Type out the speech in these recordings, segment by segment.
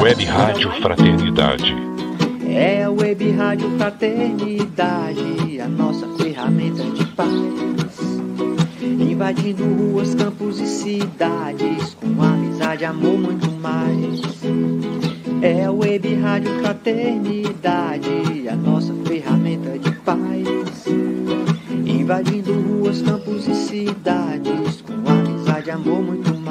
Web Rádio Fraternidade. É a Web Rádio Fraternidade, a nossa ferramenta de paz. Invadindo ruas, campos e cidades, com amizade, amor, muito mais. É a Web Rádio Fraternidade, a nossa ferramenta de paz. Invadindo ruas, campos e cidades, com amizade, amor, muito mais.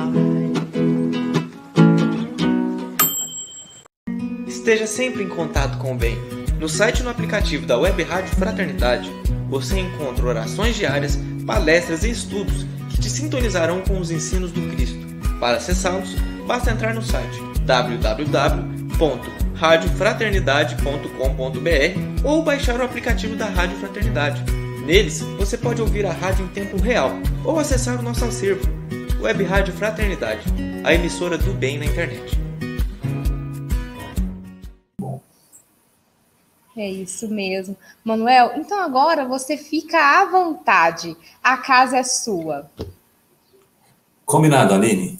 Esteja sempre em contato com o bem. No site e no aplicativo da Web Rádio Fraternidade, você encontra orações diárias, palestras e estudos que te sintonizarão com os ensinos do Cristo. Para acessá-los, basta entrar no site www.radiofraternidade.com.br ou baixar o aplicativo da Rádio Fraternidade. Neles, você pode ouvir a rádio em tempo real ou acessar o nosso acervo, Web Rádio Fraternidade, a emissora do bem na internet. É isso mesmo. Manuel, então agora você fica à vontade. A casa é sua. Combinado, Aline.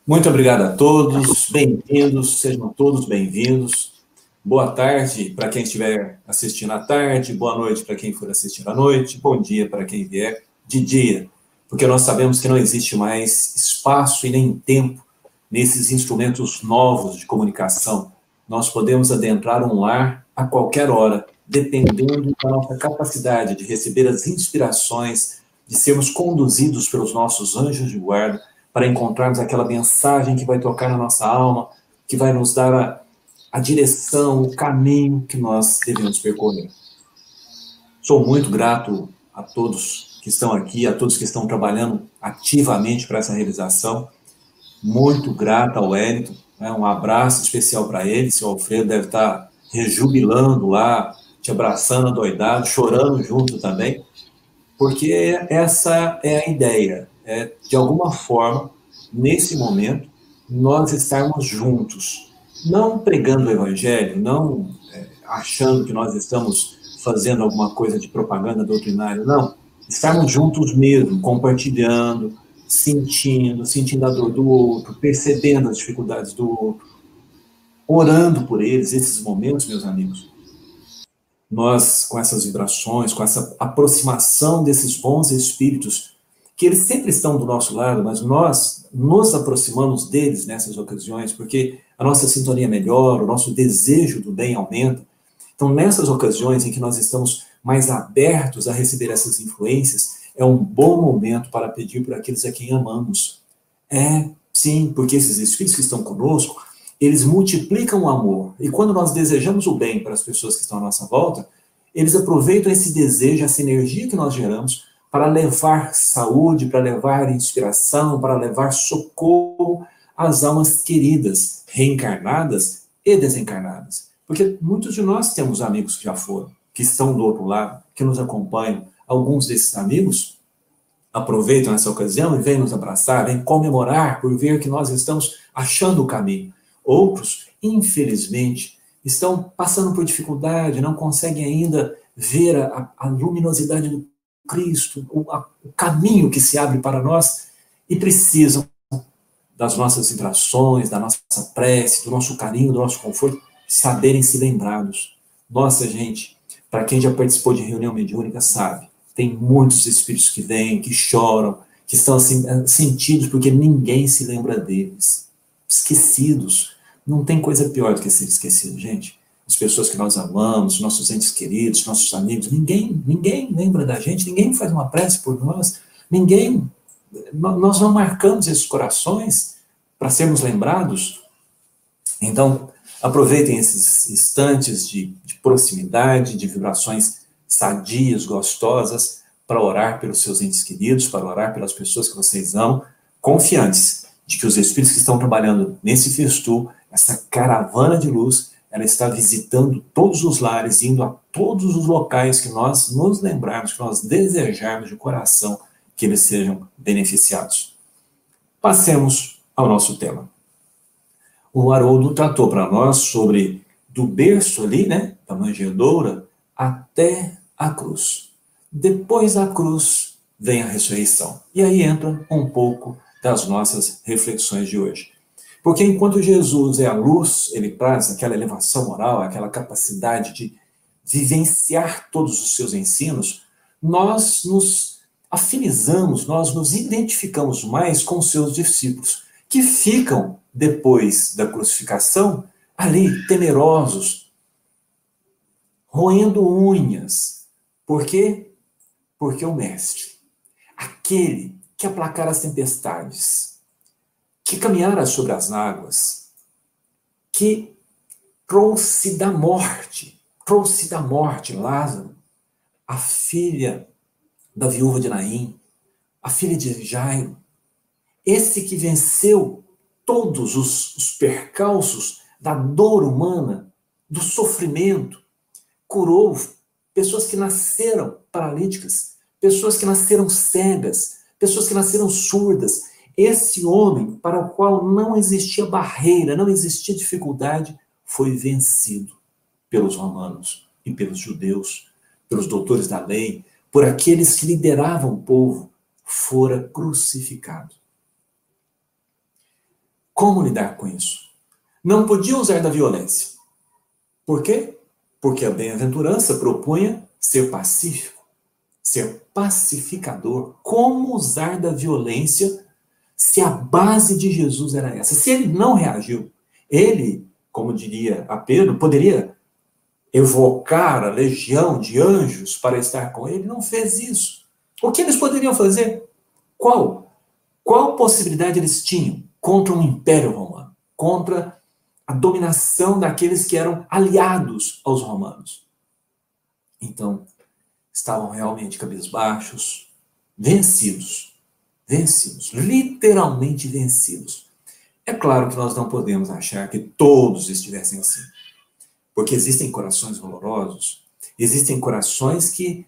Muito obrigado a todos. Bem-vindos, sejam todos bem-vindos. Boa tarde para quem estiver assistindo à tarde, boa noite para quem for assistir à noite, bom dia para quem vier de dia, porque nós sabemos que não existe mais espaço e nem tempo nesses instrumentos novos de comunicação. Nós podemos adentrar um lar a qualquer hora, dependendo da nossa capacidade de receber as inspirações, de sermos conduzidos pelos nossos anjos de guarda para encontrarmos aquela mensagem que vai tocar na nossa alma, que vai nos dar a direção, o caminho que nós devemos percorrer. Sou muito grato a todos que estão aqui, a todos que estão trabalhando ativamente para essa realização. Muito grato ao Wellington, né? Um abraço especial para ele. Seu Alfredo deve estar rejubilando lá, te abraçando adoidado, chorando junto também, porque essa é a ideia, de alguma forma, nesse momento, nós estarmos juntos, não pregando o evangelho, não achando que nós estamos fazendo alguma coisa de propaganda doutrinária, não, estarmos juntos mesmo, compartilhando, sentindo a dor do outro, percebendo as dificuldades do outro, orando por eles. Esses momentos, meus amigos, nós, com essas vibrações, com essa aproximação desses bons espíritos, que eles sempre estão do nosso lado, mas nós nos aproximamos deles nessas ocasiões, porque a nossa sintonia melhora, o nosso desejo do bem aumenta. Então, nessas ocasiões em que nós estamos mais abertos a receber essas influências, é um bom momento para pedir por aqueles a quem amamos. Sim, porque esses espíritos que estão conosco, eles multiplicam o amor. E quando nós desejamos o bem para as pessoas que estão à nossa volta, eles aproveitam esse desejo, essa energia que nós geramos, para levar saúde, para levar inspiração, para levar socorro às almas queridas, reencarnadas e desencarnadas. Porque muitos de nós temos amigos que já foram, que estão do outro lado, que nos acompanham. Alguns desses amigos aproveitam essa ocasião e vêm nos abraçar, vêm comemorar por ver que nós estamos achando o caminho. Outros, infelizmente, estão passando por dificuldade, não conseguem ainda ver a luminosidade do Cristo, o caminho que se abre para nós, e precisam das nossas vibrações, da nossa prece, do nosso carinho, do nosso conforto, saberem se lembrados. Nossa, gente, para quem já participou de reunião mediúnica sabe, tem muitos espíritos que vêm, que choram, que estão assim, sentidos porque ninguém se lembra deles. Esquecidos. Não tem coisa pior do que ser esquecido, gente. As pessoas que nós amamos, nossos entes queridos, nossos amigos, ninguém lembra da gente, ninguém faz uma prece por nós, nós não marcamos esses corações para sermos lembrados. Então, aproveitem esses instantes de proximidade, de vibrações sadias, gostosas, para orar pelos seus entes queridos, para orar pelas pessoas que vocês amam, confiantes de que os espíritos que estão trabalhando nesse festu, essa caravana de luz, ela está visitando todos os lares, indo a todos os locais que nós nos lembrarmos, que nós desejarmos de coração que eles sejam beneficiados. Passemos ao nosso tema. O Haroldo tratou para nós sobre do berço ali, né, da manjedoura, até a cruz. Depois da cruz vem a ressurreição. E aí entra um pouco das nossas reflexões de hoje. Porque enquanto Jesus é a luz, ele traz aquela elevação moral, aquela capacidade de vivenciar todos os seus ensinos, nós nos afinizamos, nós nos identificamos mais com os seus discípulos, que ficam, depois da crucificação, ali, temerosos, roendo unhas. Por quê? Porque o Mestre, aquele que aplacara as tempestades, que caminhara sobre as águas, que trouxe da morte Lázaro, a filha da viúva de Naim, a filha de Jairo, esse que venceu todos os percalços da dor humana, do sofrimento, curou pessoas que nasceram paralíticas, pessoas que nasceram cegas, pessoas que nasceram surdas. Esse homem, para o qual não existia barreira, não existia dificuldade, foi vencido pelos romanos e pelos judeus, pelos doutores da lei, por aqueles que lideravam o povo, fora crucificado. Como lidar com isso? Não podia usar da violência. Por quê? Porque a bem-aventurança propunha ser pacífico, ser pacificador. Como usar da violência se a base de Jesus era essa? Se ele não reagiu, ele, como diria a Pedro, poderia evocar a legião de anjos para estar com ele, não fez isso. O que eles poderiam fazer? Qual possibilidade eles tinham contra um império romano? Contra a dominação daqueles que eram aliados aos romanos. Então, estavam realmente cabisbaixos, vencidos, literalmente vencidos. É claro que nós não podemos achar que todos estivessem assim, porque existem corações dolorosos, existem corações que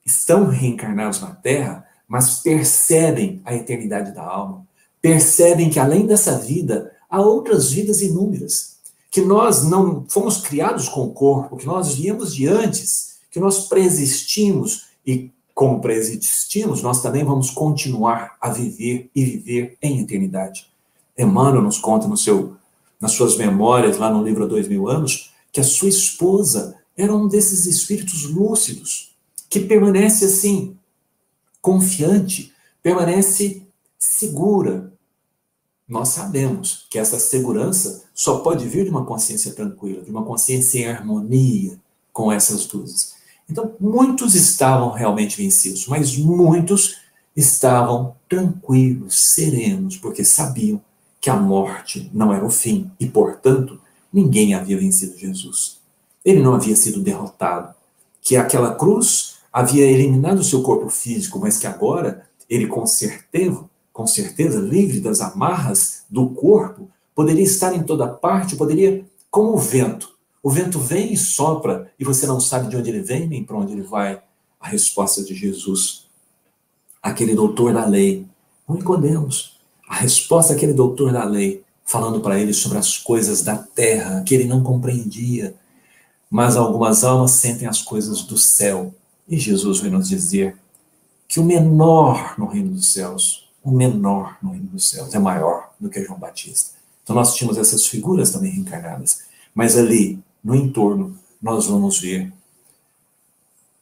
estão reencarnados na Terra, mas percebem a eternidade da alma, percebem que além dessa vida, há outras vidas inúmeras, que nós não fomos criados com o corpo, que nós viemos de antes, que nós preexistimos e, como preexistimos, nós também vamos continuar a viver e viver em eternidade. Emmanuel nos conta nas suas memórias, lá no livro Há 2000 anos, que a sua esposa era um desses espíritos lúcidos, que permanece assim, confiante, permanece segura. Nós sabemos que essa segurança só pode vir de uma consciência tranquila, de uma consciência em harmonia com essas luzes. Então, muitos estavam realmente vencidos, mas muitos estavam tranquilos, serenos, porque sabiam que a morte não era o fim e, portanto, ninguém havia vencido Jesus. Ele não havia sido derrotado, que aquela cruz havia eliminado o seu corpo físico, mas que agora ele, com certeza, livre das amarras do corpo, poderia estar em toda parte, poderia, como o vento. O vento vem e sopra, e você não sabe de onde ele vem, nem para onde ele vai. A resposta de Jesus, aquele doutor da lei, não Nicodemos, a resposta daquele doutor da lei, falando para ele sobre as coisas da terra, que ele não compreendia, mas algumas almas sentem as coisas do céu. E Jesus vai nos dizer que o menor no reino dos céus é maior do que João Batista. Então nós tínhamos essas figuras também reencarnadas. Mas ali, no entorno, nós vamos ver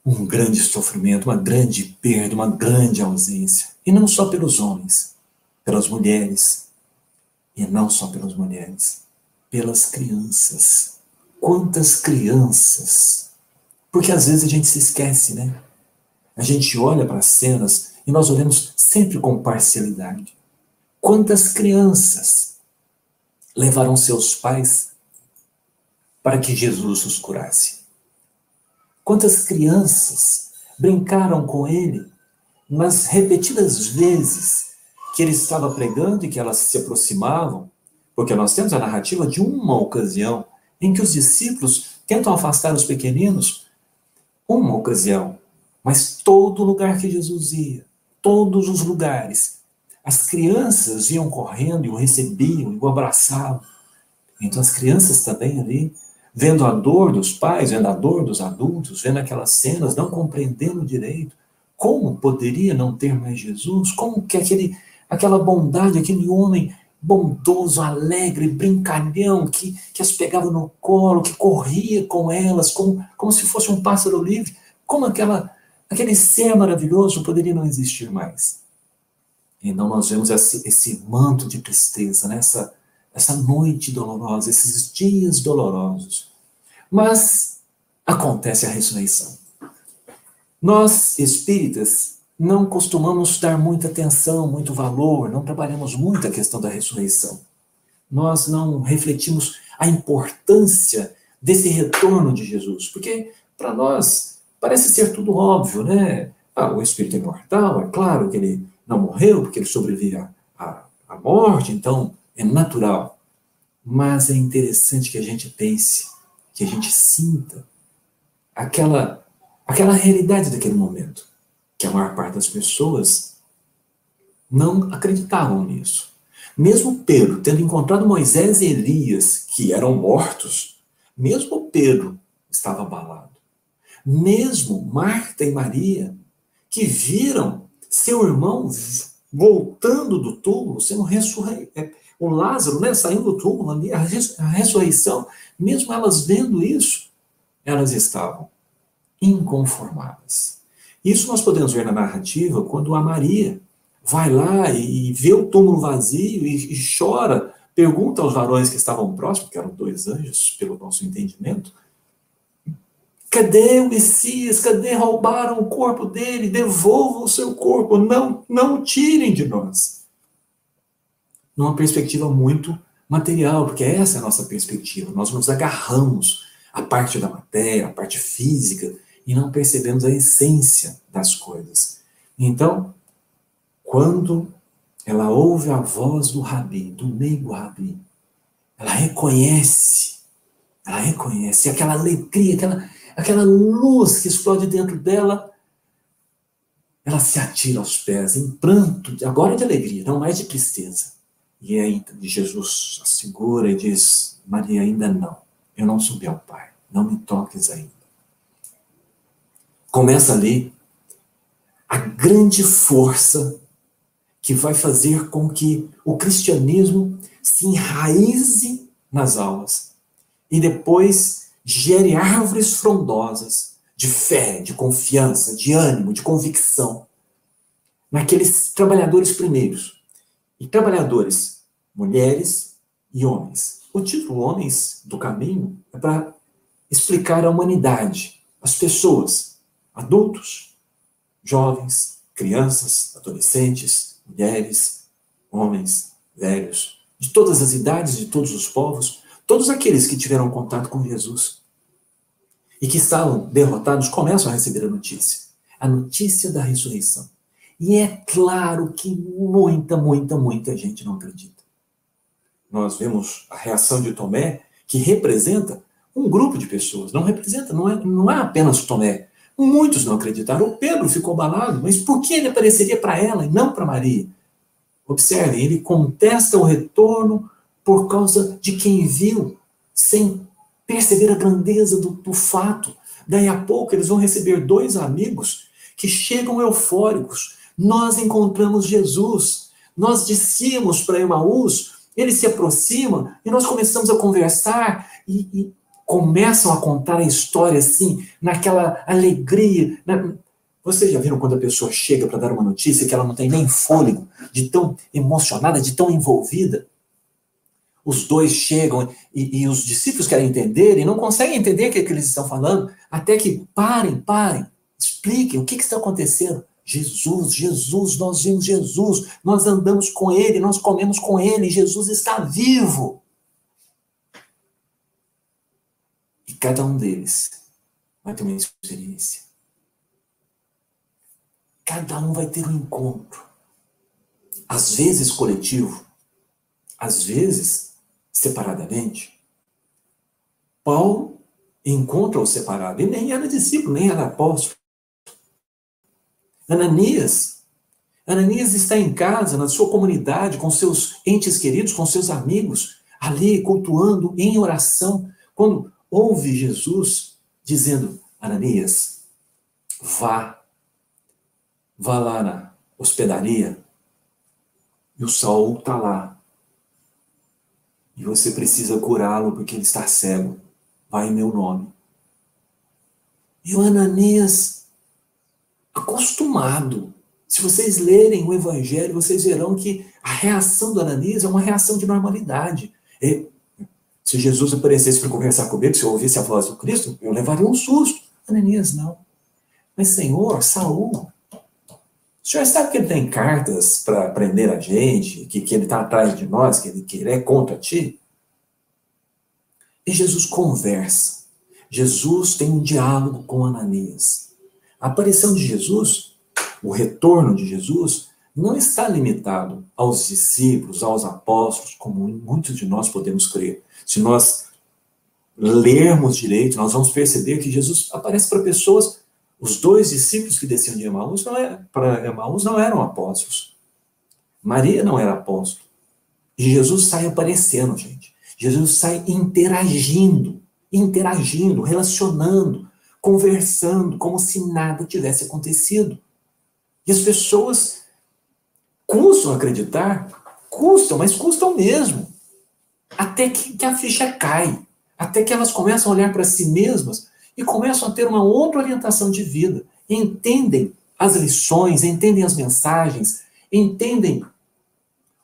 um grande sofrimento, uma grande perda, uma grande ausência. E não só pelos homens, pelas mulheres. E não só pelas mulheres, pelas crianças. Quantas crianças! Porque às vezes a gente se esquece, né? A gente olha para as cenas e nós olhamos sempre com parcialidade. Quantas crianças levaram seus pais para que Jesus os curasse? Quantas crianças brincaram com ele nas repetidas vezes que ele estava pregando e que elas se aproximavam? Porque nós temos a narrativa de uma ocasião em que os discípulos tentam afastar os pequeninos. Uma ocasião. Mas todo lugar que Jesus ia, todos os lugares, as crianças iam correndo e o recebiam e o abraçavam. Então as crianças também ali, vendo a dor dos pais, vendo a dor dos adultos, vendo aquelas cenas, não compreendendo direito, como poderia não ter mais Jesus? Como que aquela bondade, aquele homem bondoso, alegre, brincalhão, que as pegava no colo, que corria com elas, como se fosse um pássaro livre, como aquele ser maravilhoso poderia não existir mais. Então nós vemos esse manto de tristeza, né? essa noite dolorosa, esses dias dolorosos. Mas acontece a ressurreição. Nós, espíritas, não costumamos dar muita atenção, muito valor, não trabalhamos muito a questão da ressurreição. Nós não refletimos a importância desse retorno de Jesus, porque para nós parece ser tudo óbvio, né? O espírito é imortal, é claro que ele não morreu, porque ele sobrevive à morte, então é natural. Mas é interessante que a gente pense, que a gente sinta aquela realidade daquele momento, que a maior parte das pessoas não acreditavam nisso. Mesmo Pedro, tendo encontrado Moisés e Elias, que eram mortos, mesmo Pedro estava abalado. Mesmo Marta e Maria, que viram seu irmão voltando do túmulo, sendo o Lázaro, né, saindo do túmulo, a ressurreição, mesmo elas vendo isso, elas estavam inconformadas. Isso nós podemos ver na narrativa quando a Maria vai lá e vê o túmulo vazio e chora, pergunta aos varões que estavam próximos, que eram 2 anjos, pelo nosso entendimento, cadê o Messias? Cadê? Roubaram o corpo dele? Devolvam o seu corpo, não tirem de nós. Numa perspectiva muito material, porque essa é a nossa perspectiva. Nós nos agarramos à parte da matéria, à parte física, e não percebemos a essência das coisas. Então, quando ela ouve a voz do Rabi, do meigo Rabi, ela reconhece aquela alegria, aquela luz que explode dentro dela, ela se atira aos pés, em pranto, agora de alegria, não mais de tristeza. E aí Jesus a segura e diz, Maria, ainda não, eu não subi ao Pai, não me toques ainda. Começa ali a grande força que vai fazer com que o cristianismo se enraize nas almas e depois gere árvores frondosas de fé, de confiança, de ânimo, de convicção naqueles trabalhadores primeiros. E trabalhadores, mulheres e homens. O título Homens do Caminho é para explicar a humanidade, as pessoas, adultos, jovens, crianças, adolescentes, mulheres, homens, velhos, de todas as idades, de todos os povos, todos aqueles que tiveram contato com Jesus e que estavam derrotados começam a receber a notícia da ressurreição. E é claro que muita gente não acredita. Nós vemos a reação de Tomé, que representa um grupo de pessoas, não é apenas Tomé. Muitos não acreditaram. O Pedro ficou abalado, mas por que ele apareceria para ela e não para Maria? Observem, ele contesta o retorno por causa de quem viu, sem perceber a grandeza do fato. Daí a pouco eles vão receber 2 amigos que chegam eufóricos. Nós encontramos Jesus, nós descíamos para Emaús, ele se aproxima e nós começamos a conversar e começam a contar a história assim, naquela alegria. Vocês já viram quando a pessoa chega para dar uma notícia que ela não tem nem fôlego, de tão emocionada, de tão envolvida? Os 2 chegam e os discípulos querem entender e não conseguem entender o que eles estão falando, até que parem, expliquem o que está acontecendo. Jesus, nós vimos Jesus, nós andamos com ele, nós comemos com ele, Jesus está vivo. E cada um deles vai ter uma experiência. Cada um vai ter um encontro. Às vezes coletivo, às vezes separadamente. Paulo encontra-o separado, e nem era discípulo, nem era apóstolo. Ananias está em casa, na sua comunidade, com seus entes queridos, com seus amigos, ali cultuando em oração, quando ouve Jesus dizendo, Ananias, vá lá na hospedaria, e o Saul está lá, e você precisa curá-lo porque ele está cego. Vai em meu nome. E o Ananias, acostumado. Se vocês lerem o Evangelho, vocês verão que a reação do Ananias é uma reação de normalidade. Se Jesus aparecesse para conversar comigo, se eu ouvisse a voz do Cristo, eu levaria um susto. Ananias, não. Mas, Senhor, Saul, o senhor sabe que ele tem cartas para prender a gente, que ele está atrás de nós, que ele é contra ti? E Jesus conversa. Jesus tem um diálogo com Ananias. A aparição de Jesus, o retorno de Jesus, não está limitado aos discípulos, aos apóstolos, como muitos de nós podemos crer. Se nós lermos direito, nós vamos perceber que Jesus aparece para pessoas. Os 2 discípulos que desciam de Emaús para Emaús não eram apóstolos. Maria não era apóstolo. E Jesus sai aparecendo, gente. Jesus sai interagindo, relacionando, conversando, como se nada tivesse acontecido. E as pessoas custam acreditar, mas custam mesmo. Até que a ficha cai. Até que elas começam a olhar para si mesmas e começam a ter uma outra orientação de vida. Entendem as lições, entendem as mensagens, entendem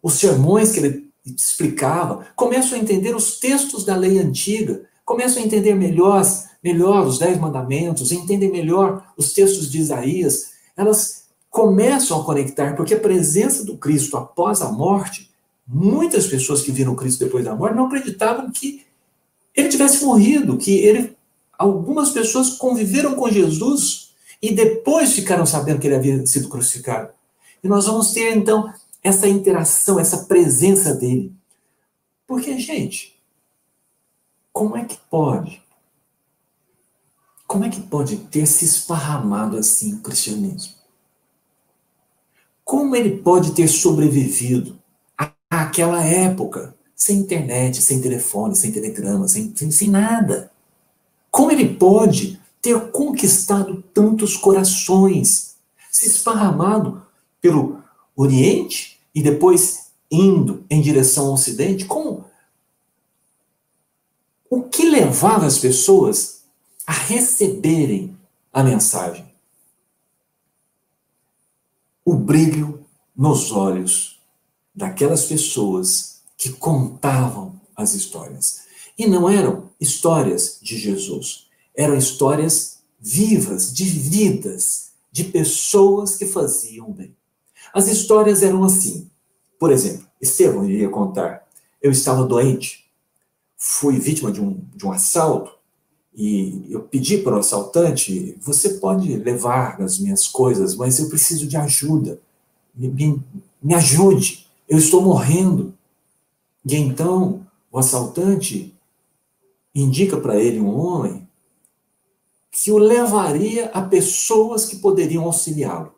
os sermões que ele explicava, começam a entender os textos da lei antiga, começam a entender melhor os 10 mandamentos, entendem melhor os textos de Isaías. Elas começam a conectar, porque a presença do Cristo após a morte, muitas pessoas que viram Cristo depois da morte não acreditavam que ele tivesse morrido, algumas pessoas conviveram com Jesus e depois ficaram sabendo que ele havia sido crucificado. E nós vamos ter, então, essa interação, essa presença dele. Porque, gente, como é que pode ter se esparramado assim o cristianismo? Como ele pode ter sobrevivido àquela época, sem internet, sem telefone, sem telegrama, sem nada? Como ele pode ter conquistado tantos corações, se esparramado pelo Oriente e depois indo em direção ao Ocidente? O que levava as pessoas a receberem a mensagem? O brilho nos olhos daquelas pessoas que contavam as histórias. E não eram histórias de Jesus, eram histórias vivas, de vidas, de pessoas que faziam bem. As histórias eram assim. Por exemplo, Estevão iria contar: eu estava doente, fui vítima de um assalto, e eu pedi para o assaltante: você pode levar as minhas coisas, mas eu preciso de ajuda. Me ajude, eu estou morrendo. E então o assaltante indica para ele um homem que o levaria a pessoas que poderiam auxiliá-lo.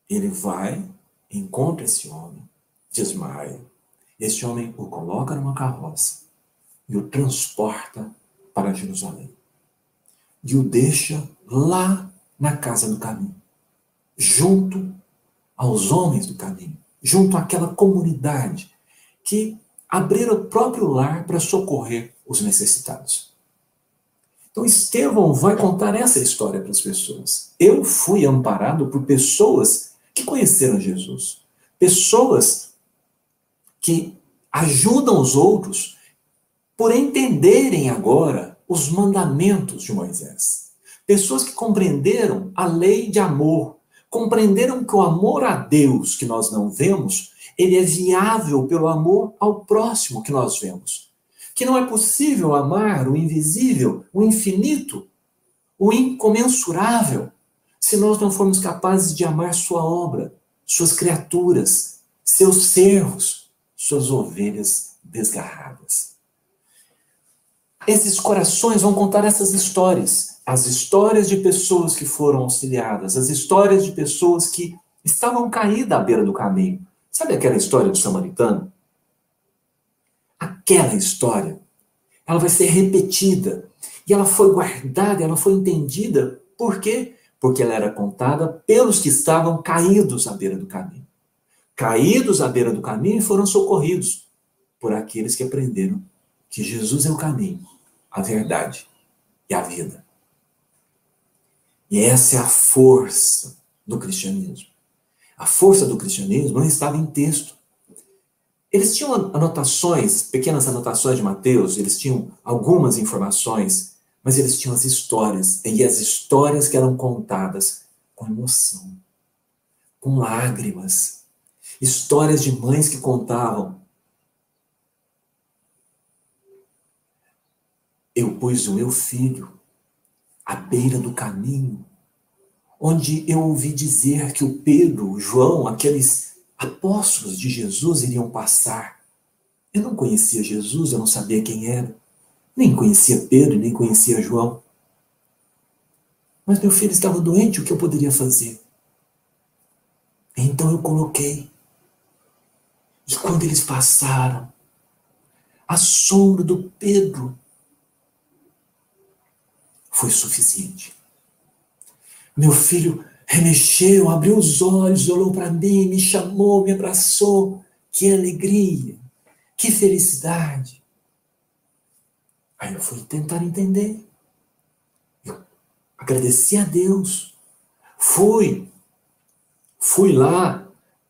Ele vai, encontra esse homem, desmaia. Esse homem o coloca numa carroça e o transporta para Jerusalém. E o deixa lá na casa do caminho, junto aos homens do caminho, junto àquela comunidade que abriram o próprio lar para socorrer os necessitados. Então Estevão vai contar essa história para as pessoas. Eu fui amparado por pessoas que conheceram Jesus, pessoas que ajudam os outros por entenderem agora os mandamentos de Moisés. Pessoas que compreenderam a lei de amor, compreenderam que o amor a Deus que nós não vemos, ele é viável pelo amor ao próximo que nós vemos. Que não é possível amar o invisível, o infinito, o incomensurável, se nós não formos capazes de amar sua obra, suas criaturas, seus servos, suas ovelhas desgarradas. Esses corações vão contar essas histórias. As histórias de pessoas que foram auxiliadas, as histórias de pessoas que estavam caídas à beira do caminho. Sabe aquela história do samaritano? Aquela história, ela vai ser repetida. E ela foi guardada, ela foi entendida. Por quê? Porque ela era contada pelos que estavam caídos à beira do caminho. caídos à beira do caminho e foram socorridos por aqueles que aprenderam que Jesus é o caminho, a verdade e a vida. E essa é a força do cristianismo. A força do cristianismo não estava em texto. Eles tinham anotações, pequenas anotações de Mateus, eles tinham algumas informações, mas eles tinham as histórias, e as histórias que eram contadas com emoção, com lágrimas. Histórias de mães que contavam: eu pus o meu filho à beira do caminho, onde eu ouvi dizer que o Pedro, o João, aqueles apóstolos de Jesus iriam passar. Eu não conhecia Jesus, eu não sabia quem era. Nem conhecia Pedro, nem conhecia João. Mas meu filho estava doente, o que eu poderia fazer? Então eu coloquei. E quando eles passaram, a sombra do Pedro foi suficiente. Meu filho remexeu, abriu os olhos, olhou para mim, me chamou, me abraçou. Que alegria, que felicidade. Aí eu fui tentar entender. Eu agradeci a Deus. Fui lá,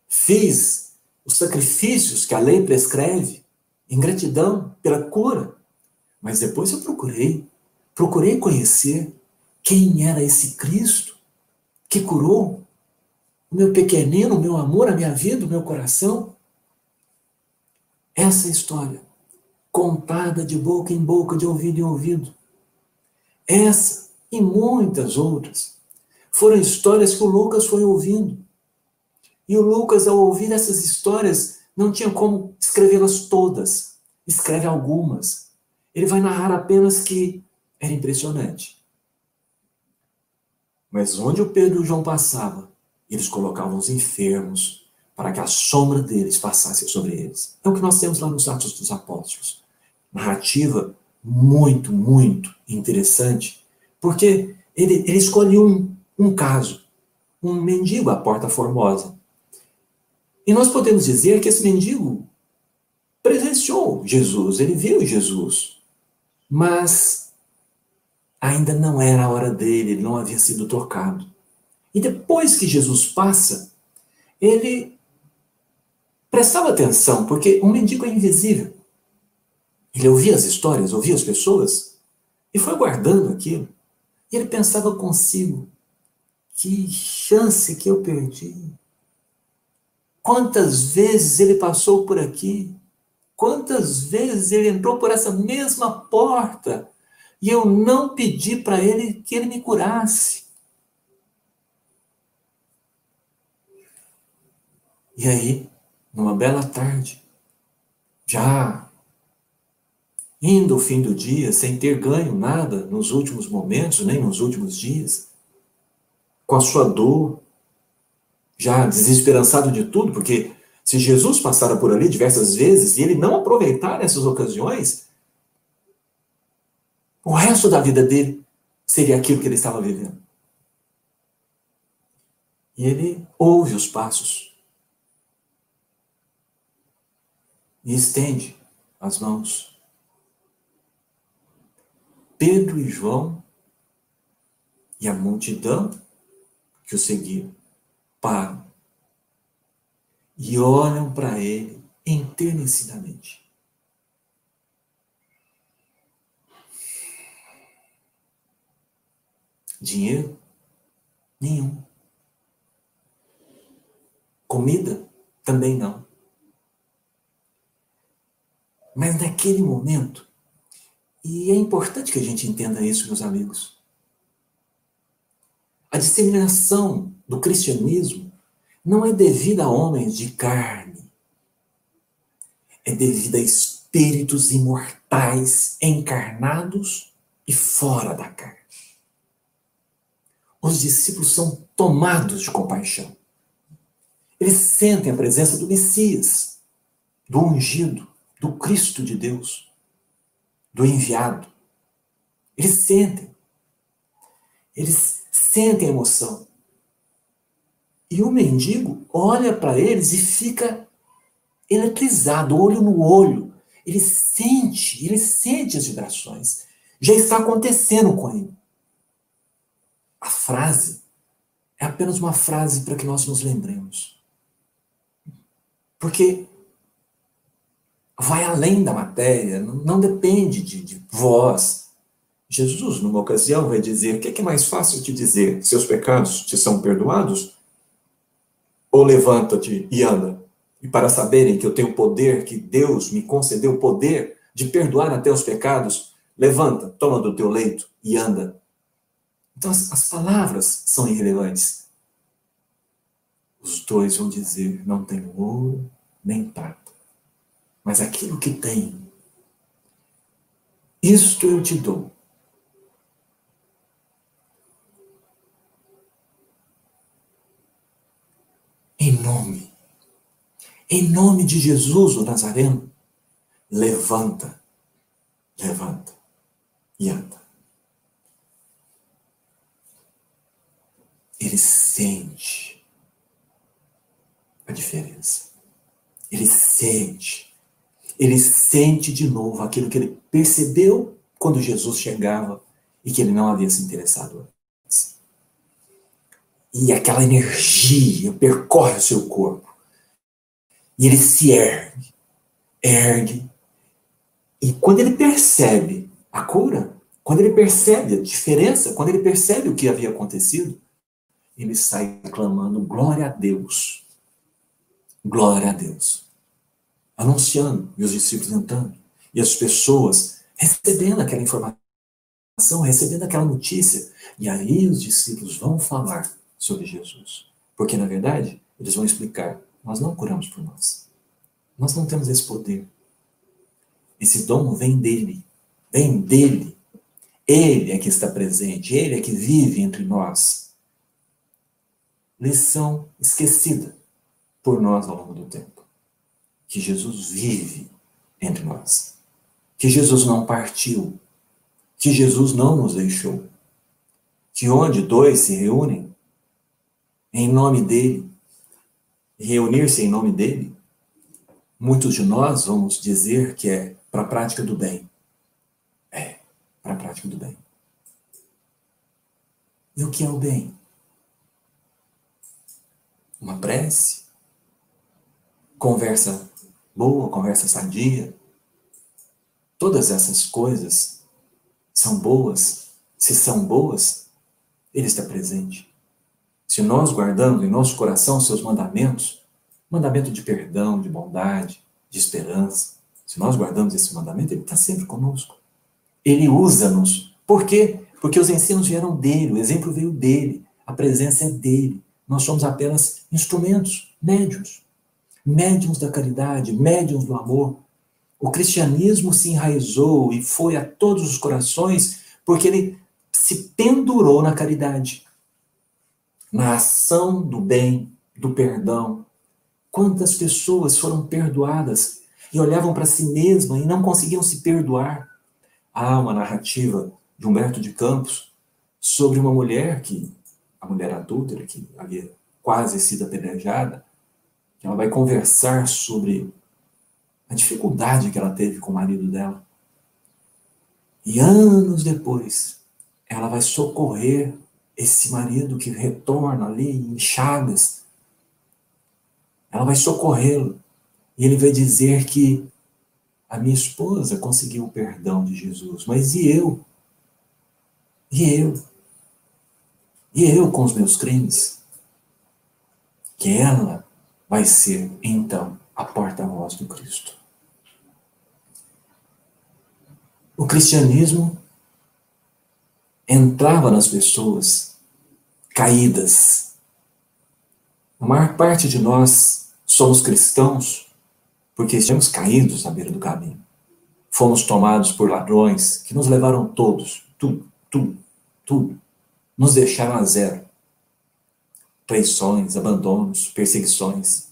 fiz os sacrifícios que a lei prescreve, em gratidão pela cura. Mas depois eu procurei conhecer quem era esse Cristo que curou o meu pequenino, o meu amor, a minha vida, o meu coração. Essa história, contada de boca em boca, de ouvido em ouvido. Essa e muitas outras foram histórias que o Lucas foi ouvindo. E o Lucas, ao ouvir essas histórias, não tinha como escrevê-las todas. Escreve algumas. Ele vai narrar apenas que era impressionante. Mas onde o Pedro e o João passavam, eles colocavam os enfermos para que a sombra deles passasse sobre eles. É o que nós temos lá nos Atos dos Apóstolos. Narrativa muito, muito interessante, porque ele escolhe um caso, um mendigo à Porta Formosa. E nós podemos dizer que esse mendigo presenciou Jesus, ele viu Jesus, mas ainda não era a hora dele, ele não havia sido tocado. E depois que Jesus passa, ele prestava atenção, porque um mendigo é invisível. Ele ouvia as histórias, ouvia as pessoas, e foi guardando aquilo. E ele pensava consigo: que chance que eu perdi. Quantas vezes ele passou por aqui? Quantas vezes ele entrou por essa mesma porta e eu não pedi para ele que ele me curasse? E aí, numa bela tarde, já indo ao fim do dia, sem ter ganho nada nos últimos momentos, nem nos últimos dias, com a sua dor, já desesperançado de tudo, porque se Jesus passara por ali diversas vezes e ele não aproveitar essas ocasiões, o resto da vida dele seria aquilo que ele estava vivendo. E ele ouve os passos e estende as mãos. Pedro e João e a multidão que o seguiam param e olham para ele enternecidamente. Dinheiro? Nenhum. Comida? Também não. Mas naquele momento, e é importante que a gente entenda isso, meus amigos, a disseminação do cristianismo não é devida a homens de carne, é devida a espíritos imortais encarnados e fora da carne. Os discípulos são tomados de compaixão. Eles sentem a presença do Messias, do ungido, do Cristo de Deus, do enviado. Eles sentem a emoção. E o mendigo olha para eles e fica eletrizado, olho no olho. Ele sente as vibrações. Já está acontecendo com ele. A frase é apenas uma frase para que nós nos lembremos. Porque vai além da matéria, não depende de voz. Jesus, numa ocasião, vai dizer: o que é mais fácil te dizer? Seus pecados te são perdoados? Ou levanta-te e anda? E para saberem que eu tenho poder, que Deus me concedeu o poder de perdoar até os pecados, levanta, toma do teu leito e anda. Então as palavras são irrelevantes. Os dois vão dizer: não tenho ouro nem prata, mas aquilo que tenho, isto eu te dou. Em nome de Jesus, o Nazareno, levanta e anda. Ele sente a diferença. Ele sente de novo aquilo que ele percebeu quando Jesus chegava e que ele não havia se interessado antes. E aquela energia percorre o seu corpo. E ele se ergue. E quando ele percebe a cura, quando ele percebe a diferença, quando ele percebe o que havia acontecido, ele sai clamando: glória a Deus. Glória a Deus. Anunciando, e os discípulos entrando, e as pessoas recebendo aquela informação, recebendo aquela notícia. E aí os discípulos vão falar sobre Jesus. Porque, na verdade, eles vão explicar: nós não curamos por nós. Nós não temos esse poder. Esse dom vem dele. Vem dele. Ele é que está presente. Ele é que vive entre nós. Lição esquecida por nós ao longo do tempo. Que Jesus vive entre nós. Que Jesus não partiu. Que Jesus não nos deixou. Que onde dois se reúnem, em nome dele, reunir-se em nome dele, muitos de nós vamos dizer que é para a prática do bem. É, para a prática do bem. E o que é o bem? Uma prece? Conversa boa, conversa sadia? Todas essas coisas são boas. Se são boas, ele está presente. Se nós guardamos em nosso coração seus mandamentos, mandamento de perdão, de bondade, de esperança, se nós guardamos esse mandamento, ele está sempre conosco. Ele usa-nos. Por quê? Porque os ensinos vieram dele, o exemplo veio dele, a presença é dele. Nós somos apenas instrumentos, médiuns da caridade, médiuns do amor. O cristianismo se enraizou e foi a todos os corações porque ele se pendurou na caridade, na ação do bem, do perdão. Quantas pessoas foram perdoadas e olhavam para si mesmas e não conseguiam se perdoar? Há uma narrativa de Humberto de Campos sobre uma mulher a mulher adúltera, que havia quase sido apedrejada, que ela vai conversar sobre a dificuldade que ela teve com o marido dela. E anos depois, ela vai socorrer esse marido que retorna ali em chagas. Ela vai socorrê-lo. E ele vai dizer que a minha esposa conseguiu o perdão de Jesus, mas e eu? E eu? E eu com os meus crimes? Que ela vai ser, então, a porta-voz do Cristo. O cristianismo entrava nas pessoas caídas. A maior parte de nós somos cristãos porque estamos caídos à beira do caminho. Fomos tomados por ladrões que nos levaram todos, tudo. Nos deixaram a zero. Traições, abandonos, perseguições.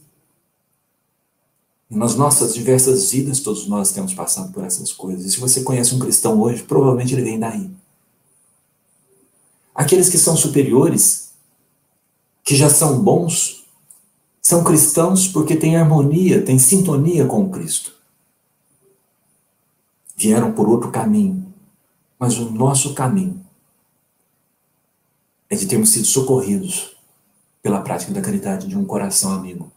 E nas nossas diversas vidas, todos nós temos passado por essas coisas. E se você conhece um cristão hoje, provavelmente ele vem daí. Aqueles que são superiores, que já são bons, são cristãos porque têm harmonia, têm sintonia com o Cristo. Vieram por outro caminho, mas o nosso caminho é de termos sido socorridos pela prática da caridade de um coração amigo.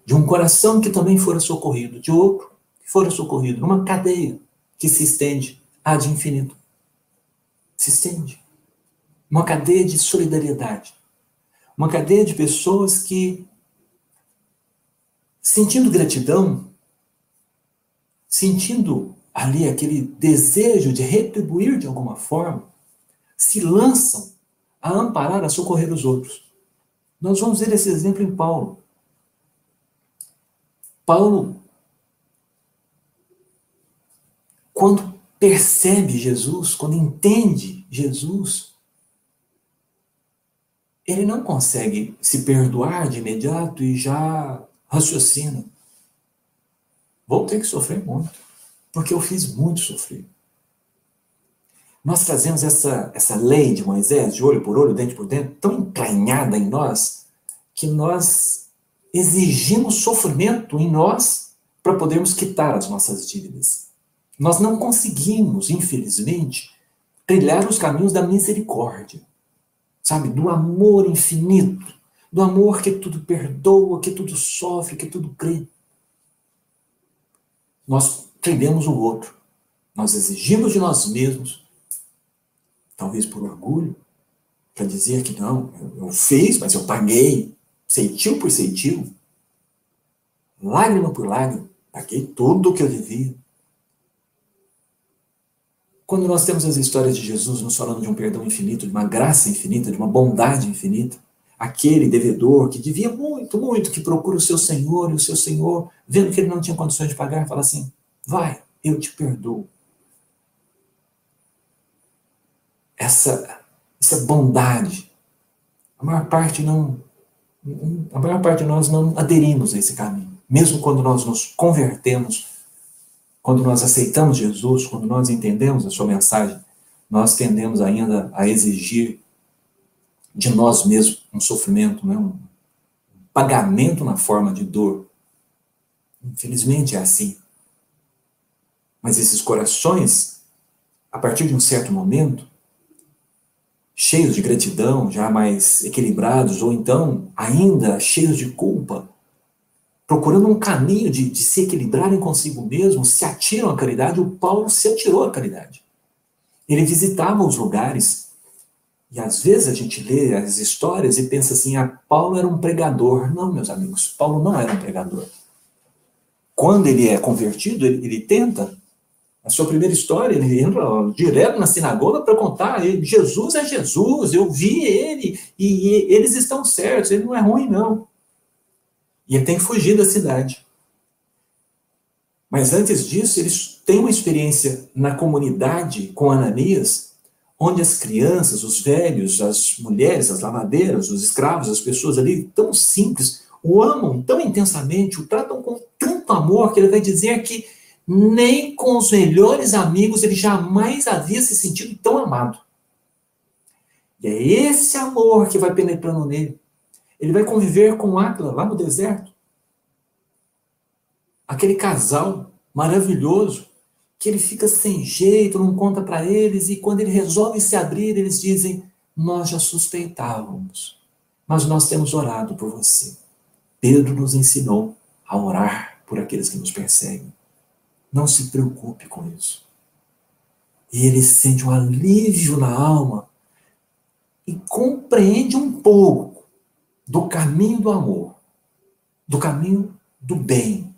De um coração que também fora socorrido, de outro que fora socorrido, numa cadeia que se estende ad infinito. Se estende. Uma cadeia de solidariedade. Uma cadeia de pessoas que, sentindo gratidão, sentindo ali aquele desejo de retribuir de alguma forma, se lançam a amparar, a socorrer os outros. Nós vamos ver esse exemplo em Paulo. Paulo, quando percebe Jesus, quando entende Jesus, ele não consegue se perdoar de imediato e já raciocina. Vou ter que sofrer muito, porque eu fiz muito sofrer. Nós trazemos essa lei de Moisés, de olho por olho, dente por dente, tão entranhada em nós, que nós exigimos sofrimento em nós para podermos quitar as nossas dívidas. Nós não conseguimos, infelizmente, trilhar os caminhos da misericórdia, sabe? Do amor infinito, do amor que tudo perdoa, que tudo sofre, que tudo crê. Nós trilhamos o outro. Nós exigimos de nós mesmos, talvez por orgulho, para dizer que não, eu fiz, mas eu paguei, ceitil por ceitil, lágrima por lágrima, paguei tudo o que eu devia. Quando nós temos as histórias de Jesus nos falando de um perdão infinito, de uma graça infinita, de uma bondade infinita, aquele devedor que devia muito, muito, que procura o seu Senhor, e o seu Senhor, vendo que ele não tinha condições de pagar, fala assim, vai, eu te perdoo. Essa bondade, a maior parte de nós não aderimos a esse caminho. Mesmo quando nós nos convertemos, quando nós aceitamos Jesus, quando nós entendemos a sua mensagem, nós tendemos ainda a exigir de nós mesmos um sofrimento, né? Um pagamento na forma de dor. Infelizmente é assim. Mas esses corações, a partir de um certo momento, cheios de gratidão, já mais equilibrados, ou então ainda cheios de culpa, procurando um caminho de se equilibrarem consigo mesmo, se atiram à caridade. O Paulo se atirou à caridade. Ele visitava os lugares, e às vezes a gente lê as histórias e pensa assim, Paulo era um pregador. Não, meus amigos, Paulo não era um pregador. Quando ele é convertido, ele tenta. A sua primeira história, ele entra direto na sinagoga para contar, Jesus é Jesus, eu vi ele, e eles estão certos, ele não é ruim, não. E ele tem que fugir da cidade. Mas antes disso, eles têm uma experiência na comunidade com Ananias, onde as crianças, os velhos, as mulheres, as lavadeiras, os escravos, as pessoas ali, tão simples, o amam tão intensamente, o tratam com tanto amor, que ele vai dizer que nem com os melhores amigos ele jamais havia se sentido tão amado. E é esse amor que vai penetrando nele. Ele vai conviver com Áquila lá no deserto. Aquele casal maravilhoso, que ele fica sem jeito, não conta para eles, e quando ele resolve se abrir, eles dizem, nós já suspeitávamos, mas nós temos orado por você. Pedro nos ensinou a orar por aqueles que nos perseguem. Não se preocupe com isso. E ele sente um alívio na alma e compreende um pouco do caminho do amor, do caminho do bem,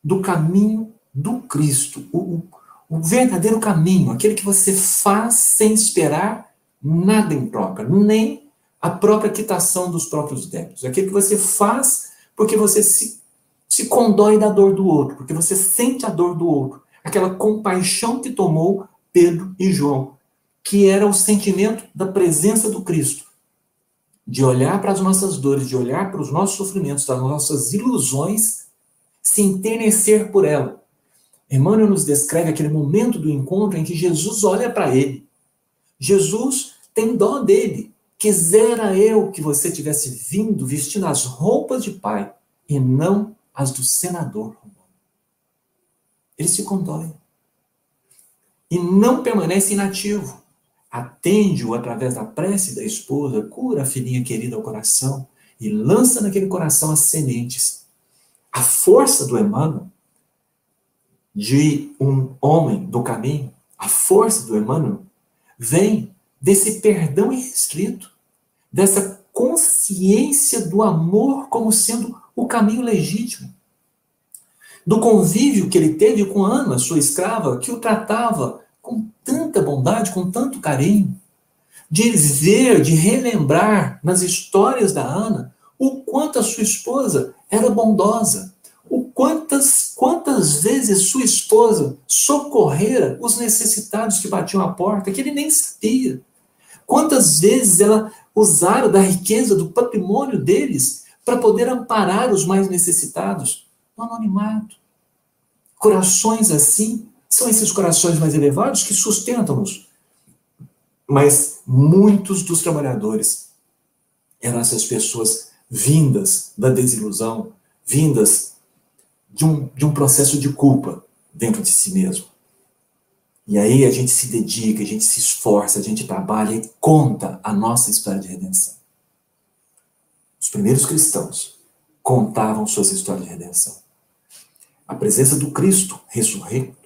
do caminho do Cristo, o verdadeiro caminho, aquele que você faz sem esperar nada em troca, nem a própria quitação dos próprios débitos, aquele que você faz porque você se condói da dor do outro, porque você sente a dor do outro, aquela compaixão que tomou Pedro e João, que era o sentimento da presença do Cristo, de olhar para as nossas dores, de olhar para os nossos sofrimentos, das nossas ilusões, se enternecer por ela. Emmanuel nos descreve aquele momento do encontro em que Jesus olha para ele. Jesus tem dó dele. Quisera eu que você tivesse vindo vestindo as roupas de pai e não as do senador romano. Ele se condói. E não permanece inativo. Atende-o através da prece da esposa, cura a filhinha querida ao coração e lança naquele coração as sementes. A força do Emmanuel, de um homem do caminho, a força do Emmanuel vem desse perdão irrestrito, dessa consciência do amor como sendo o caminho legítimo, do convívio que ele teve com Ana, sua escrava, que o tratava com tanta bondade, com tanto carinho, de ver, de relembrar nas histórias da Ana o quanto a sua esposa era bondosa, o quantas vezes sua esposa socorrera os necessitados que batiam à porta, que ele nem sabia. Quantas vezes ela usara da riqueza, do patrimônio deles, para poder amparar os mais necessitados no anonimato. Corações assim são esses corações mais elevados que sustentam-nos. Mas muitos dos trabalhadores eram essas pessoas vindas da desilusão, vindas de um processo de culpa dentro de si mesmo. E aí a gente se dedica, a gente se esforça, a gente trabalha e conta a nossa história de redenção. Os primeiros cristãos contavam suas histórias de redenção. A presença do Cristo ressurreto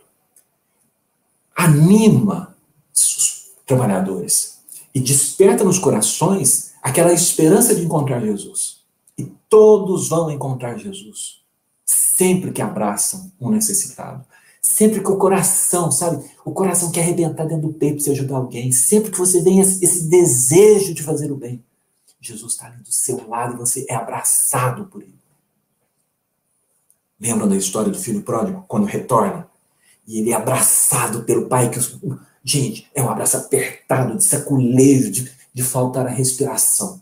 anima os trabalhadores e desperta nos corações aquela esperança de encontrar Jesus. E todos vão encontrar Jesus. Sempre que abraçam um necessitado. Sempre que o coração, sabe? O coração quer arrebentar dentro do peito para você ajudar alguém. Sempre que você tem esse desejo de fazer o bem. Jesus está ali do seu lado e você é abraçado por ele. Lembram da história do filho pródigo? Quando retorna. E ele é abraçado pelo pai. Gente, é um abraço apertado, de saculejo, de faltar a respiração.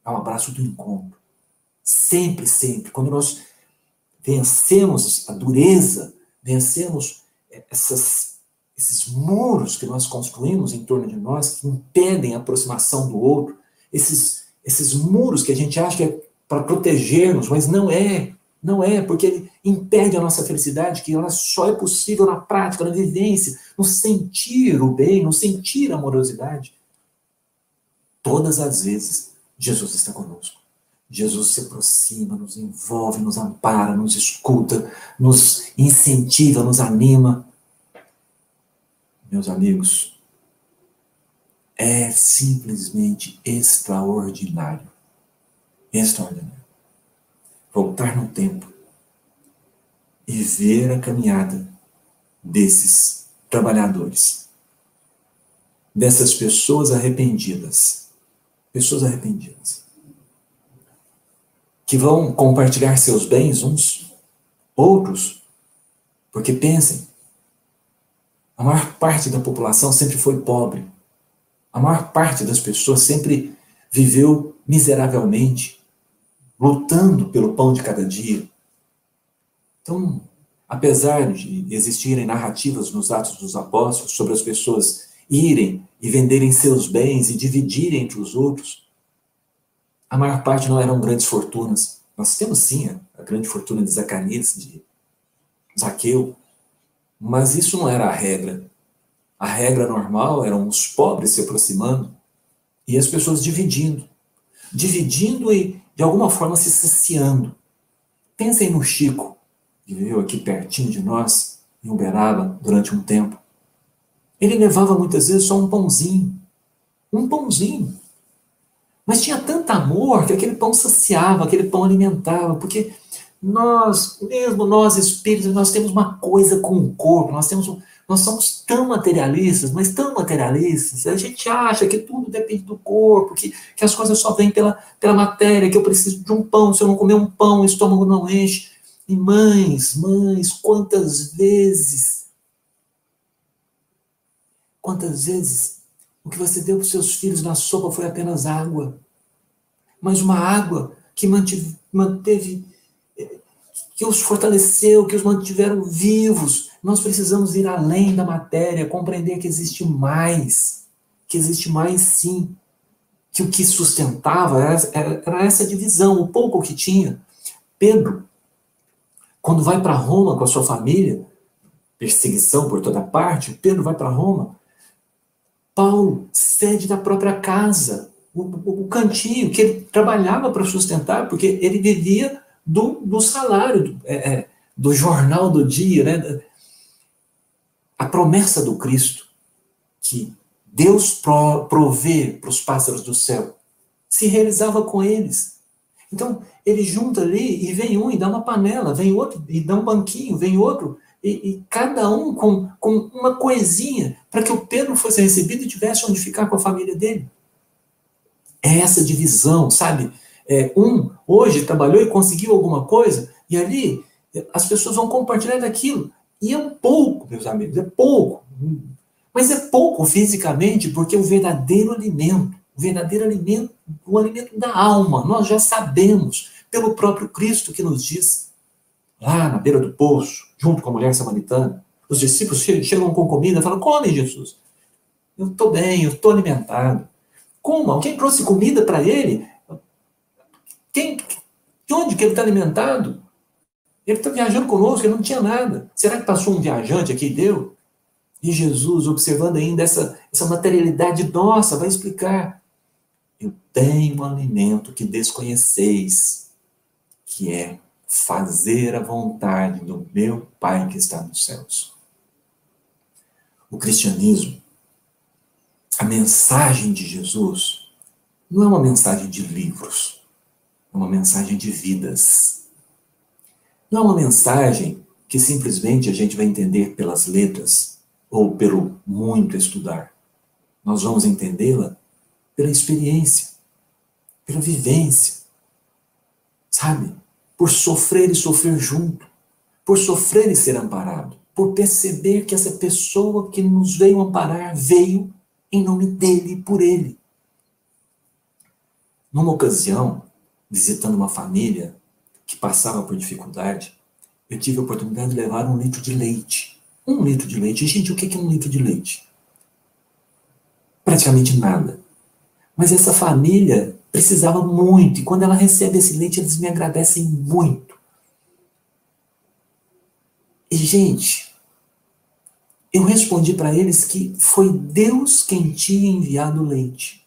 É um abraço do encontro. Sempre, sempre. Quando nós vencemos a dureza, vencemos esses muros que nós construímos em torno de nós, que impedem a aproximação do outro, esses muros que a gente acha que é para proteger-nos, mas não é, porque ele impede a nossa felicidade, que ela só é possível na prática, na vivência, no sentir o bem, no sentir a amorosidade. Todas as vezes, Jesus está conosco. Jesus se aproxima, nos envolve, nos ampara, nos escuta, nos incentiva, nos anima. Meus amigos, é simplesmente extraordinário. Extraordinário. Voltar no tempo e ver a caminhada desses trabalhadores, dessas pessoas arrependidas, que vão compartilhar seus bens uns, outros, porque pensem, a maior parte da população sempre foi pobre, a maior parte das pessoas sempre viveu miseravelmente, lutando pelo pão de cada dia. Então, apesar de existirem narrativas nos Atos dos Apóstolos sobre as pessoas irem e venderem seus bens e dividirem entre os outros, a maior parte não eram grandes fortunas. Nós temos sim a grande fortuna de Zacarias, de Zaqueu, mas isso não era a regra. A regra normal eram os pobres se aproximando e as pessoas dividindo e de alguma forma se saciando. Pensem no Chico, que viveu aqui pertinho de nós, em Uberaba, durante um tempo. Ele levava muitas vezes só um pãozinho. Mas tinha tanto amor que aquele pão saciava, aquele pão alimentava, porque nós espíritos, nós temos uma coisa com o corpo, nós somos tão materialistas, mas tão materialistas, a gente acha que tudo depende do corpo, que as coisas só vêm pela matéria, que eu preciso de um pão, se eu não comer um pão, o estômago não enche. E mães, quantas vezes o que você deu para os seus filhos na sopa foi apenas água. Mas uma água que manteve, que os fortaleceu, que os mantiveram vivos. Nós precisamos ir além da matéria, compreender que existe mais sim. que o que sustentava era essa divisão, o pouco que tinha. Pedro, quando vai para Roma com a sua família, perseguição por toda parte, Pedro vai para Roma, Paulo cede da própria casa, o cantinho que ele trabalhava para sustentar, porque ele vivia do salário, do jornal do dia, né? A promessa do Cristo, que Deus provê para os pássaros do céu, se realizava com eles. Então, ele junta ali e vem um e dá uma panela, vem outro e dá um banquinho, vem outro, e cada um com uma coisinha, para que o Pedro fosse recebido e tivesse onde ficar com a família dele. É essa divisão, sabe? Hoje trabalhou e conseguiu alguma coisa, e ali as pessoas vão compartilhar daquilo. E é pouco, meus amigos, é pouco. Mas é pouco fisicamente, porque o verdadeiro alimento, o alimento da alma, nós já sabemos, pelo próprio Cristo que nos diz, lá na beira do poço, junto com a mulher samaritana, os discípulos chegam com comida e falam: come, Jesus. Eu estou bem, eu estou alimentado. Como? Alguém trouxe comida para ele? De onde que ele está alimentado? Ele está viajando conosco, ele não tinha nada. Será que passou um viajante aqui e deu? E Jesus, observando ainda essa materialidade nossa, vai explicar: eu tenho um alimento que desconheceis, que é fazer a vontade do meu Pai que está nos céus. O cristianismo, a mensagem de Jesus, não é uma mensagem de livros, é uma mensagem de vidas. Não é uma mensagem que simplesmente a gente vai entender pelas letras ou pelo muito estudar. Nós vamos entendê-la pela experiência, pela vivência, sabe? Por sofrer e sofrer junto, por sofrer e ser amparado, por perceber que essa pessoa que nos veio amparar veio em nome dele e por ele. Numa ocasião, visitando uma família que passava por dificuldade, eu tive a oportunidade de levar 1 litro de leite. 1 litro de leite. E, gente, o que é 1 litro de leite? Praticamente nada. Mas essa família precisava muito, e quando ela recebe esse leite, eles me agradecem muito. E, gente, eu respondi para eles que foi Deus quem tinha enviado o leite.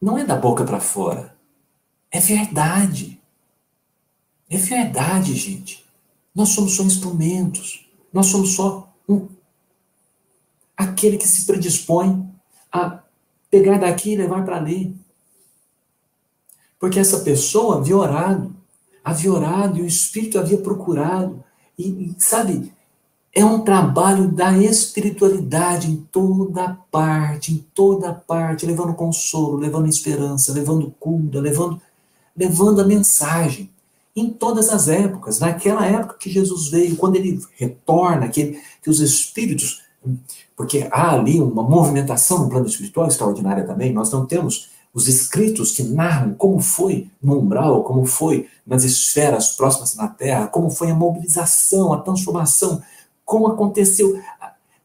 Não é da boca para fora. É verdade. É verdade, gente. Nós somos só instrumentos. Nós somos só aquele que se predispõe a pegar daqui e levar para ali. Porque essa pessoa havia orado e o Espírito havia procurado. E sabe, é um trabalho da espiritualidade em toda parte, levando consolo, levando esperança, levando cura, levando a mensagem. Em todas as épocas, naquela época que Jesus veio, quando ele retorna, que os espíritos, porque há ali uma movimentação no plano espiritual extraordinária também, nós não temos os escritos que narram como foi no umbral, como foi nas esferas próximas na Terra, como foi a mobilização, a transformação, como aconteceu,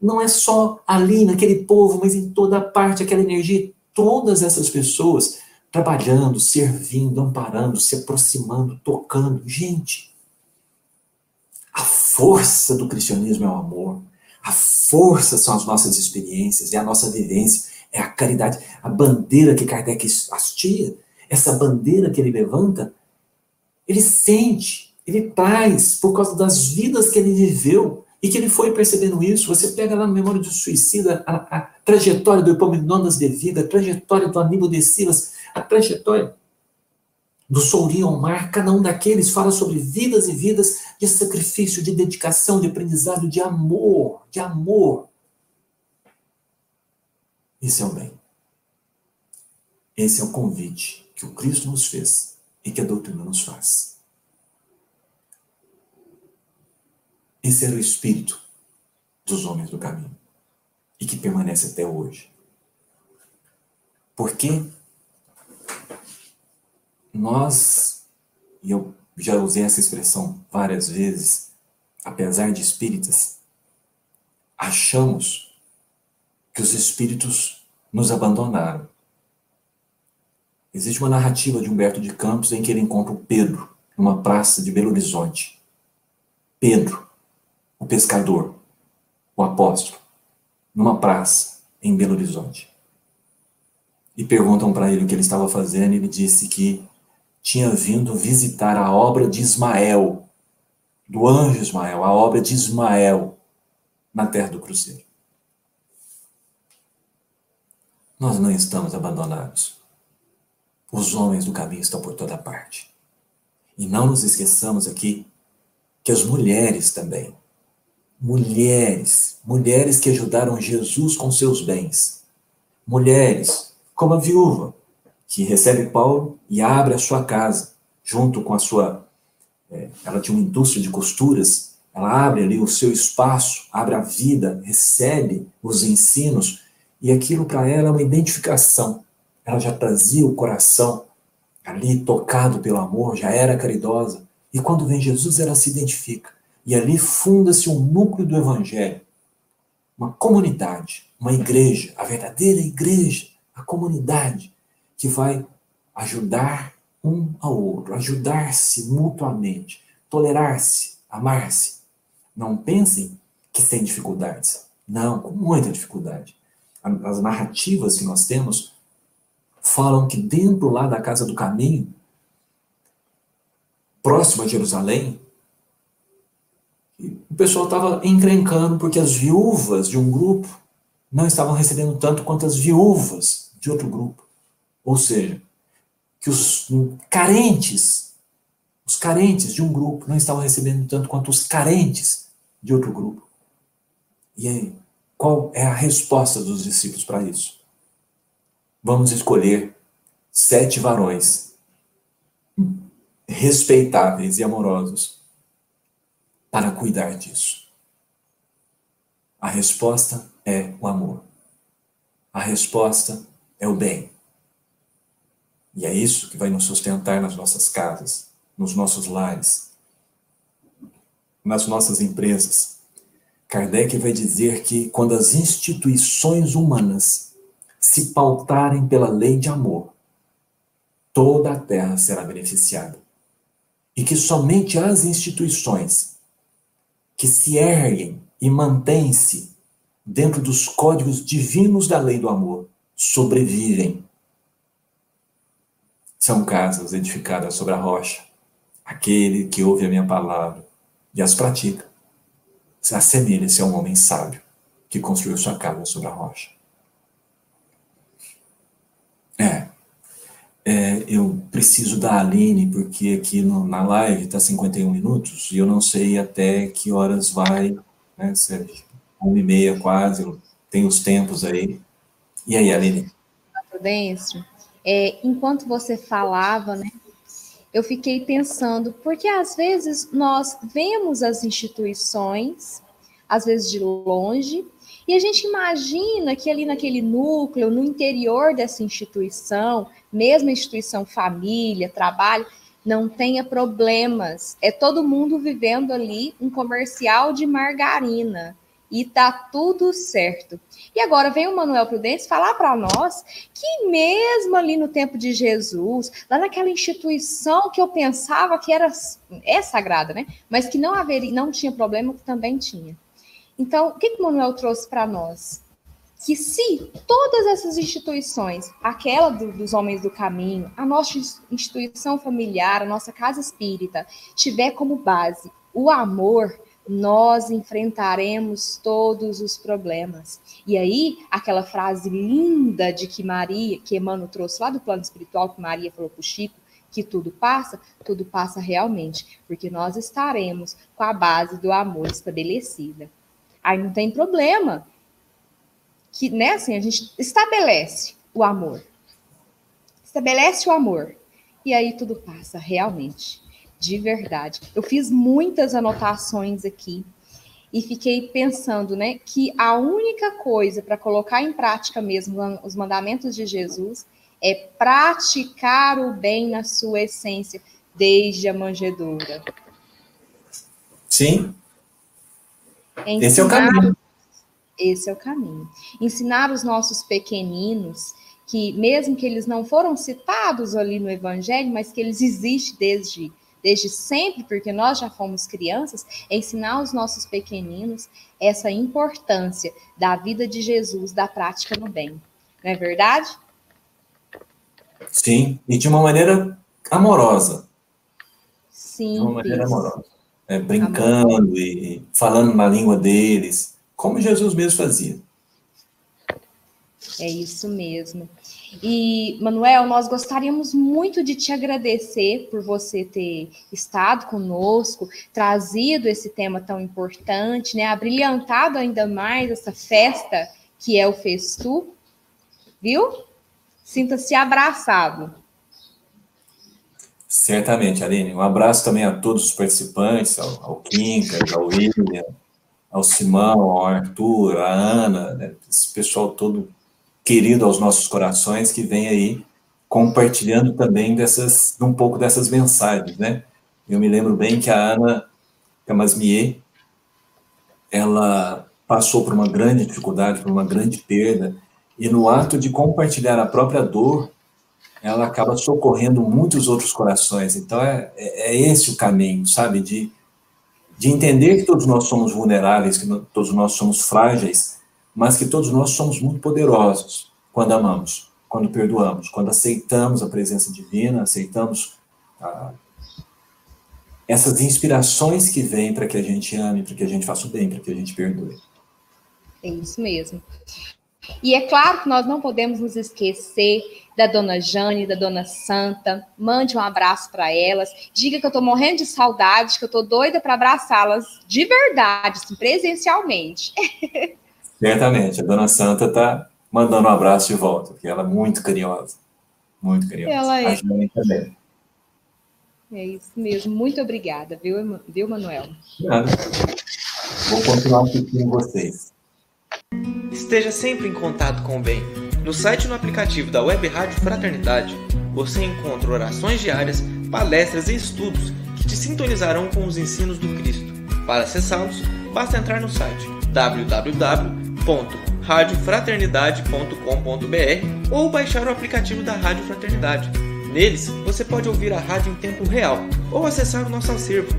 não é só ali naquele povo, mas em toda parte, aquela energia, todas essas pessoas trabalhando, servindo, amparando, se aproximando, tocando. Gente, a força do cristianismo é o amor, a força são as nossas experiências, é a nossa vivência, é a caridade, a bandeira que Kardec hastia, essa bandeira que ele levanta, ele sente, ele traz, por causa das vidas que ele viveu, e que ele foi percebendo isso. Você pega lá no Memória do Suicida, a trajetória do Epaminondas de Vida, a trajetória do Aníbal de Silas, a trajetória do Sourinho ao Mar, cada um daqueles fala sobre vidas e vidas de sacrifício, de dedicação, de aprendizado, de amor, de amor. Esse é o bem. Esse é o convite que o Cristo nos fez e que a doutrina nos faz. Esse era o espírito dos homens do caminho e que permanece até hoje. Porque nós, e eu já usei essa expressão várias vezes, apesar de espíritas, achamos que os espíritos nos abandonaram. Existe uma narrativa de Humberto de Campos em que ele encontra o Pedro numa praça de Belo Horizonte. Pedro, o pescador, o apóstolo, numa praça em Belo Horizonte. E perguntam para ele o que ele estava fazendo, e ele disse que tinha vindo visitar a obra de Ismael, do anjo Ismael, a obra de Ismael na Terra do Cruzeiro. Nós não estamos abandonados. Os homens do caminho estão por toda parte. E não nos esqueçamos aqui que as mulheres também, mulheres que ajudaram Jesus com seus bens, mulheres como a viúva, que recebe Paulo e abre a sua casa, junto com a sua... ela tinha uma indústria de costuras, ela abre ali o seu espaço, abre a vida, recebe os ensinos, e aquilo para ela é uma identificação. Ela já trazia o coração ali tocado pelo amor, já era caridosa, e quando vem Jesus ela se identifica, e ali funda-se um núcleo do evangelho, uma comunidade, uma igreja, a verdadeira igreja, a comunidade, que vai ajudar um ao outro, ajudar-se mutuamente, tolerar-se, amar-se. Não pensem que sem dificuldades. Não, com muita dificuldade. As narrativas que nós temos falam que dentro lá da Casa do Caminho, próximo a Jerusalém, o pessoal estava encrencando porque as viúvas de um grupo não estavam recebendo tanto quanto as viúvas de outro grupo. Ou seja, que os carentes de um grupo não estavam recebendo tanto quanto os carentes de outro grupo. E aí, qual é a resposta dos discípulos para isso? Vamos escolher 7 varões respeitáveis e amorosos para cuidar disso. A resposta é o amor. A resposta é o bem. E é isso que vai nos sustentar nas nossas casas, nos nossos lares, nas nossas empresas. Kardec vai dizer que quando as instituições humanas se pautarem pela lei de amor, toda a terra será beneficiada. E que somente as instituições que se erguem e mantêm-se dentro dos códigos divinos da lei do amor sobrevivem. São casas edificadas sobre a rocha. Aquele que ouve a minha palavra e as pratica, se assemelha-se a um homem sábio que construiu sua casa sobre a rocha. Eu preciso da Aline, porque aqui na live está 51 minutos, e eu não sei até que horas vai, né, 1h30 quase, tem os tempos aí. E aí, Aline? Prudêncio, enquanto você falava, né, eu fiquei pensando, porque às vezes nós vemos as instituições, às vezes de longe, e a gente imagina que ali naquele núcleo, no interior dessa instituição, mesmo instituição família, trabalho, não tenha problemas. É todo mundo vivendo ali um comercial de margarina. E tá tudo certo. E agora vem o Manuel Prudêncio falar para nós que mesmo ali no tempo de Jesus, lá naquela instituição que eu pensava que é sagrada, né? Mas que não tinha problema, que também tinha. Então, o que o Manuel trouxe para nós? Que se todas essas instituições, aquela dos homens do caminho, a nossa instituição familiar, a nossa casa espírita, tiver como base o amor, nós enfrentaremos todos os problemas. E aí, aquela frase linda de que Emmanuel trouxe lá do plano espiritual, que Maria falou para o Chico, que tudo passa realmente, porque nós estaremos com a base do amor estabelecida. Aí não tem problema. Que, né, assim, a gente estabelece o amor. E aí tudo passa realmente. De verdade. Eu fiz muitas anotações aqui e fiquei pensando, né, que a única coisa para colocar em prática mesmo os mandamentos de Jesus é praticar o bem na sua essência, desde a manjedoura. Sim. Esse é o caminho. Esse é o caminho. Ensinar os nossos pequeninos que mesmo que eles não foram citados ali no Evangelho, mas que eles existem desde sempre, porque nós já fomos crianças, ensinar aos nossos pequeninos essa importância da vida de Jesus, da prática no bem. Não é verdade? Sim, e de uma maneira amorosa. Sim. De uma maneira amorosa. Brincando e falando na língua deles, como Jesus mesmo fazia. É isso mesmo. E, Manuel, nós gostaríamos muito de te agradecer por você ter estado conosco, trazido esse tema tão importante, né? Abrilhantado ainda mais essa festa que é o Festu, viu? Sinta-se abraçado. Certamente, Aline. Um abraço também a todos os participantes, ao Quincas, ao William, ao Simão, ao Arthur, à Ana, né? Esse pessoal todo querido aos nossos corações, que vem aí compartilhando também de um pouco dessas mensagens, né? Eu me lembro bem que a Ana Camasmier, ela passou por uma grande dificuldade, por uma grande perda, e no ato de compartilhar a própria dor, ela acaba socorrendo muitos outros corações. Então, é esse o caminho, sabe? De entender que todos nós somos vulneráveis, que todos nós somos frágeis, mas que todos nós somos muito poderosos quando amamos, quando perdoamos, quando aceitamos a presença divina, aceitamos essas inspirações que vêm para que a gente ame, para que a gente faça o bem, para que a gente perdoe. É isso mesmo. E é claro que nós não podemos nos esquecer da Dona Jane, da Dona Santa. Mande um abraço para elas. Diga que eu estou morrendo de saudade, que eu estou doida para abraçá-las de verdade, assim, presencialmente. Certamente, a Dona Santa está mandando um abraço de volta, porque ela é muito carinhosa. Muito carinhosa. Ela é. A Jane também. É isso mesmo. Muito obrigada, viu, Manuel? Nada. Vou continuar assistindo vocês. Esteja sempre em contato com o bem. No site e no aplicativo da Web Rádio Fraternidade, você encontra orações diárias, palestras e estudos que te sintonizarão com os ensinos do Cristo. Para acessá-los, basta entrar no site www.radiofraternidade.com.br ou baixar o aplicativo da Rádio Fraternidade. Neles, você pode ouvir a rádio em tempo real ou acessar o nosso acervo,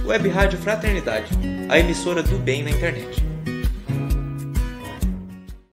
Web Rádio Fraternidade, a emissora do bem na internet.